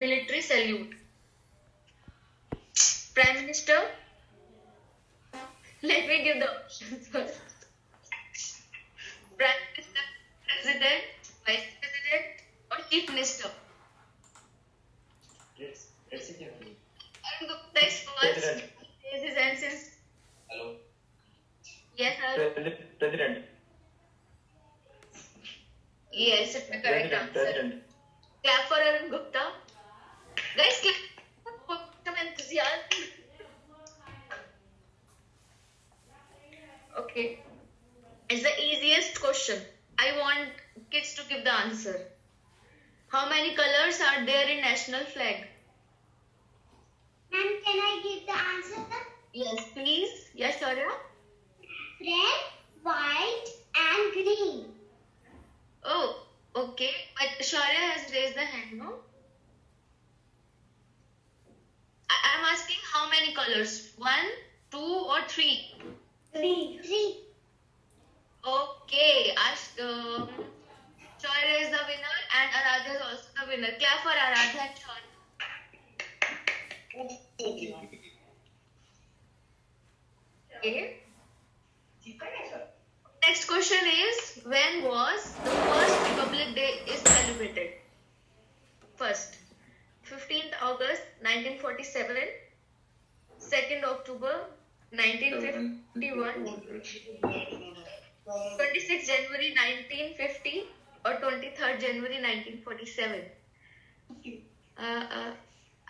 Military salute. Prime Minister. Let me give the options first. Prime Minister, President, Vice President, or Chief Minister. Let's see. Arun Gupta is first. Raise his hand since. Hello. Yes, sir. President. Yes, it's the correct answer. President. Clap for Arun Gupta. Guys, clap for some enthusiasm. Okay. It's the easiest question. I want kids to give the answer. How many colors are there in national flag? Ma'am, can I give the answer? Yes, please. Yes, Shaurya? Red, white, and green. Oh, okay. But Shaurya has raised the hand, no? I'm asking how many colors? 1, 2, or 3? Three. Okay. Shaurya is the winner and Aradhya is also the winner. Clap for Aradhya and Shaurya. Okay. Next question is, when was the first Republic Day is celebrated? First, 15th August 1947, 2nd October 1951, 26th January 1950, or 23rd January 1947.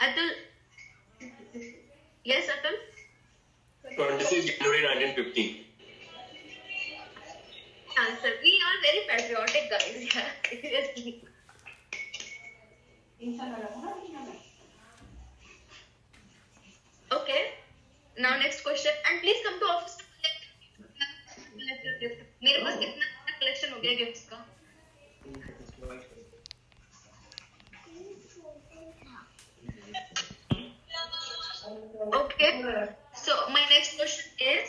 Atul. Yes, Atul? 26 January 1950. Answer. We are very patriotic guys. Yeah, seriously. Okay. Now next question. And please come to office to collect your gift. मेरे पास इतना सारा collection हो गया gifts का. Okay. So my next question is,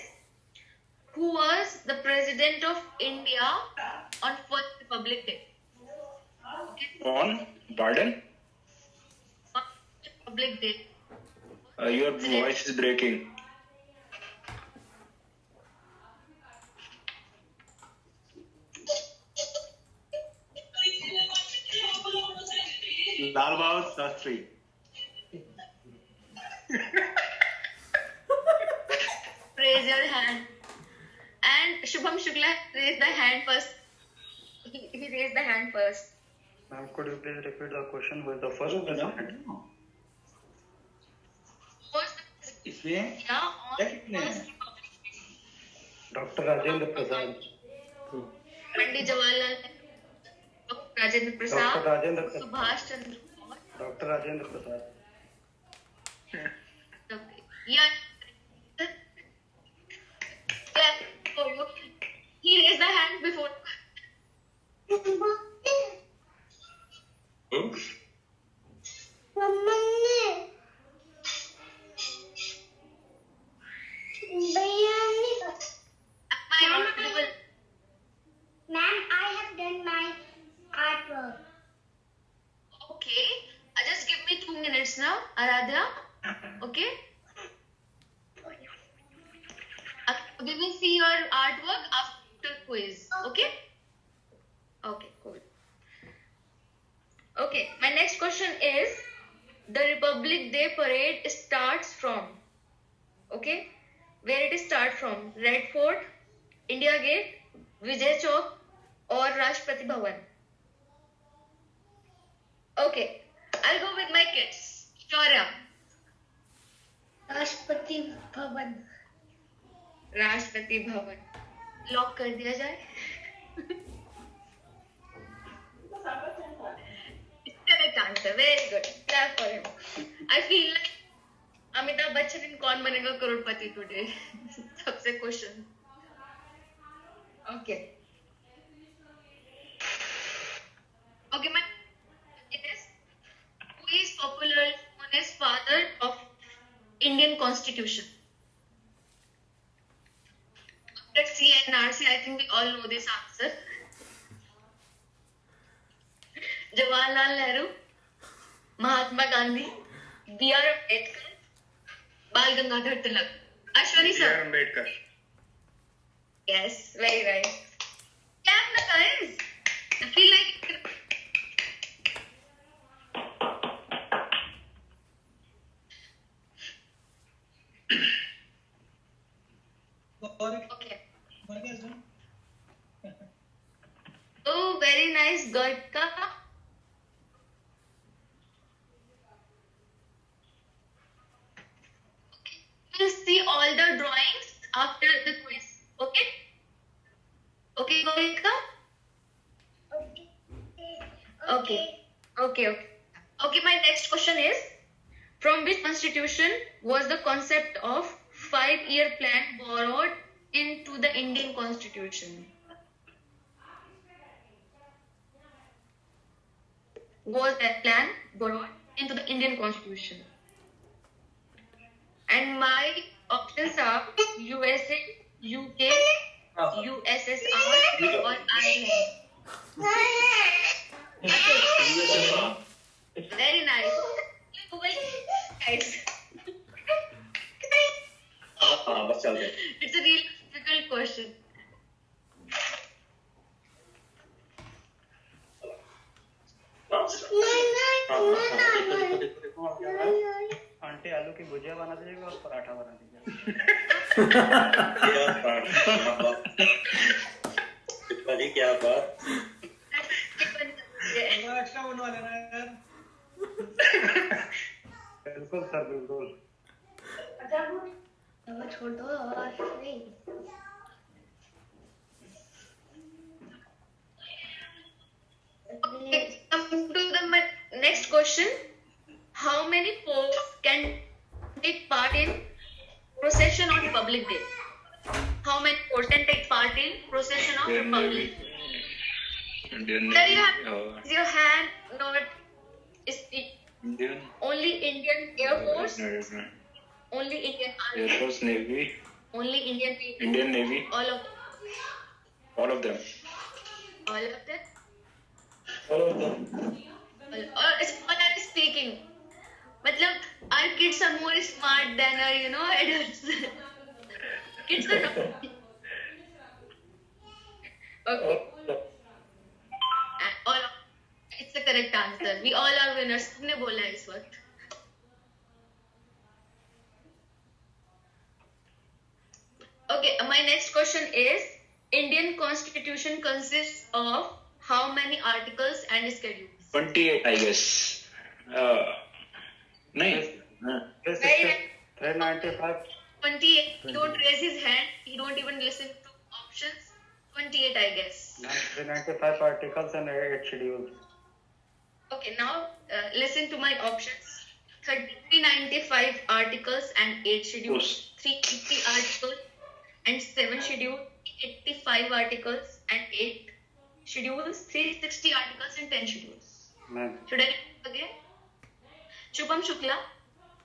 who was the president of India on First Republic Day? On? Pardon? On Republic Day. Your voice is breaking. Lal Bahadur Shastri. Raise your hand. And Shubham Shukla raised the hand first. He raised the hand first. Ma'am, could you please repeat the question with the first president? First, इसमें yeah, on क्या कितने हैं? First Republic Day. Dr. Rajendra Prasad. Pandit Jawaharlal Nehru, Dr. Rajendra Prasad, Dr. Rajendra Prasad. Subhash Chandra Bose. Dr. Rajendra Prasad. Okay. Yeah. Clap for you. He raised the hand before. Am I audible? Ma'am, I have done my artwork. Okay. Just give me 2 minutes now, Aradhya. Okay. We will see your artwork after quiz. Okay. Okay. Cool. Okay. My next question is, the Republic Day parade starts from. Okay. Where it start from? Red Fort, India Gate, Vijay Chowk, or Rashtrapati Bhavan? Okay. I'll go with my kids. Shaurya. Rashtrapati Bhavan. Rashtrapati Bhavan lock कर दिया जाए. Correct answer. Very good. Clap for him. I feel like Amitabh Bachchan in कौन बनेगा करोड़पति today. सबसे question. Okay. Okay, my is, who is popularly known as father of Indian Constitution? Let's see NRC. I think we all know this answer. Jawaharlal Nehru, Mahatma Gandhi, B.R. Ambedkar, Bal Gangadhar Tilak. Ashwani B.R. sir. Ambedkar. Yes, very right. Clap na guys. I feel like okay. Oh, very nice, Gatka. We'll see all the drawings after the quiz. Okay? Okay, Gatka? Okay. Okay. Okay. Okay, my next question is, from which constitution was the concept of 5-year plan borrowed into the Indian constitution? Was that plan borrowed into the Indian constitution? And my options are USA, UK, USSR or Ireland. Very nice. Guys, हाँ बस चल गए it's a really difficult question. Aunty आलू की भुजिया बना दीजिएगा और पराठा बना दीजिएगा. क्या बात बिल्कुल सर बिल्कुल. छोड़ दो और नहीं. Okay, coming to the next question. How many folks can take part in procession on Republic Day? How many folks can take part in procession on Republic Day? Indian There you have Navy, raise your hand, not speak. Indian Only Indian Air Force, Air only Indian Army, Force, Navy, only Indian Navy, Indian Navy, all of them. all of them. All of them? All of them. Or it's all are speaking. Matlab, our kids are more smart than our, adults. Kids are not. Okay. All of, it's the correct answer. We all are winners. तुमने बोला है इस वक्त. Okay, my next question is, Indian Constitution consists of how many articles and schedules? 28, I guess. नहीं. Very nice. 395. 28. He don't raise his hand. He don't even listen to options. 28, I guess. 395 articles and 8 schedules. Okay, now listen to my options. 395 articles and 8 schedules. 380 articles and 7 schedules. 85 articles and 8 schedules. 360 articles and 10 schedules. Ma'am, Should I repeat again? Shubham Shukla.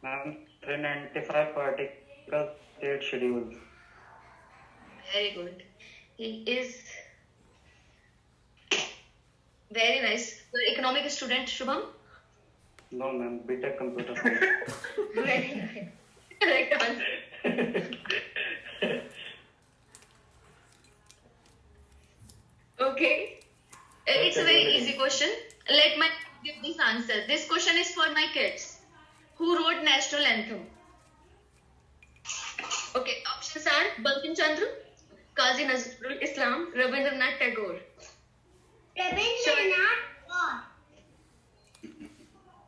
ma'am, 395 articles, 8 schedules. Very good. He is very nice. The economic student, Shubham. No, ma'am, BTech computer science. Very nice. Correct answer. Okay. It's a very easy question. Let me give this answer. This question is for my kids. Who wrote national anthem? Okay, options are Bankim Chandra, Qazi Nazrul Islam, Rabindranath Tagore. Rabindranath Tagore.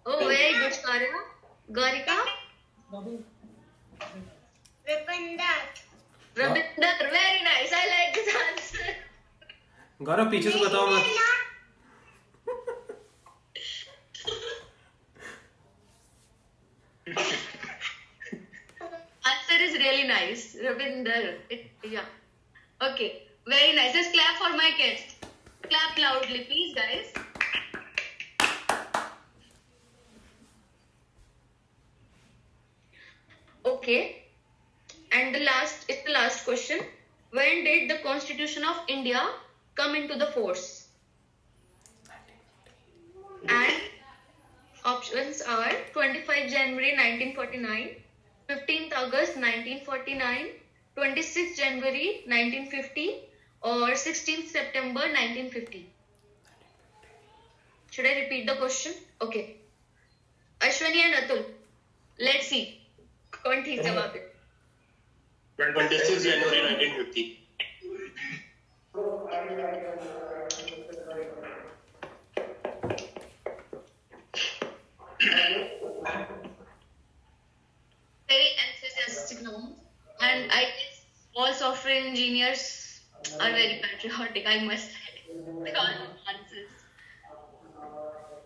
Oh, very good, Karya. Garika? Rabindranath. Rabindranath, very nice. I like this answer. गौरव पीछे से बताओ मत. Answer is really nice. Ravinder. Yeah. Okay. Very nice. Just clap for my kids. Clap loudly, please, guys. Okay. And the last question. When did the Constitution of India come into the force? And option options are 25 January 1949, 15th August 1949, 26th January 1950, or 16th September 1950. Should I repeat the question? Okay. Ashwani and Atul, let's see. कौन ठीक जवाब है? 26 January 1950. Very enthusiastic now, and I guess all software engineers are very patriotic, I must say, with all the answers.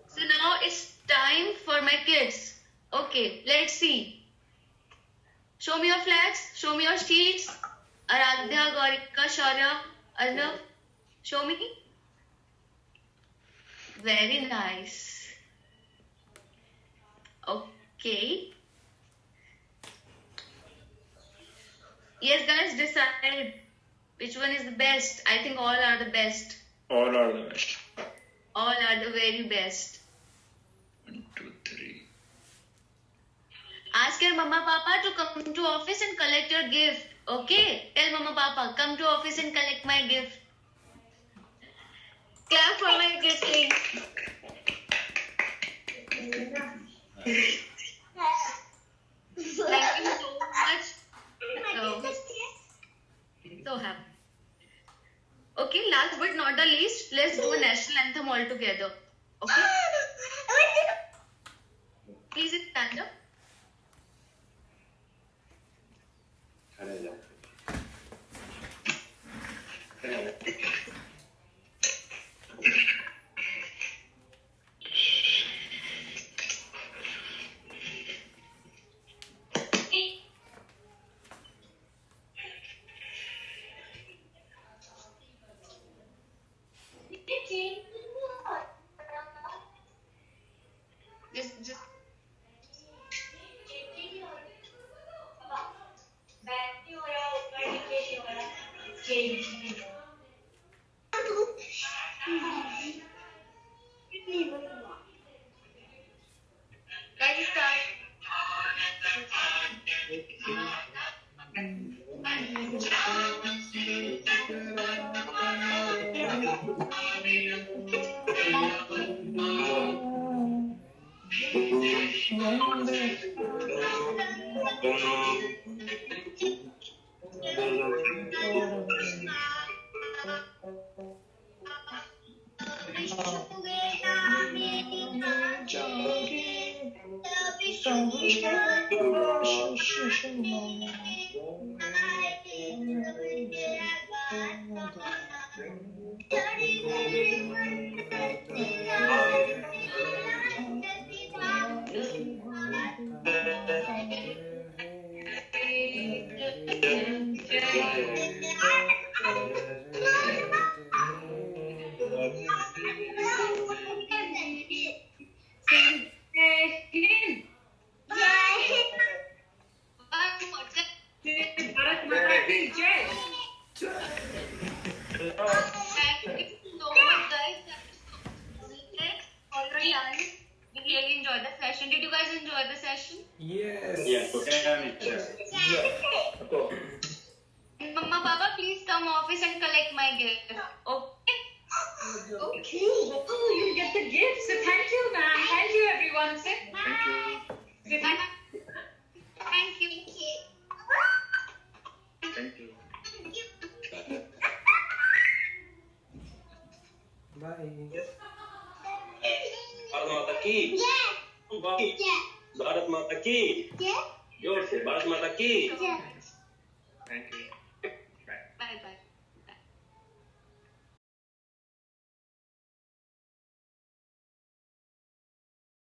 So now it's time for my kids. Okay, let's see. Show me your flags, show me your sheets. Aradhya, Gaurika, Shaurya, Arnav, show me. Very nice. Okay. Yes, guys, decide which one is the best. I think all are the best. All are the best. All are the very best. 1, 2, 3. Ask your mama papa to come to office and collect your gift. Okay? Tell mama papa, come to office and collect my gift. Clap for my kids, please. Thank you so much. So happy. Okay, last but not the least, let's do a national anthem all together. Okay? Please stand up. Just guys, start. Did you guys enjoy the session? Yes. Yeah. Mama, Papa, please come office and collect my gift. Okay? Okay. Oh, you get the gift. So thank you, ma'am. Thank you, everyone. Say Thank you. Say Thank you. Thank you. Bye. Bharat माता की भारत माता की जोर से भारत माता की Thank you.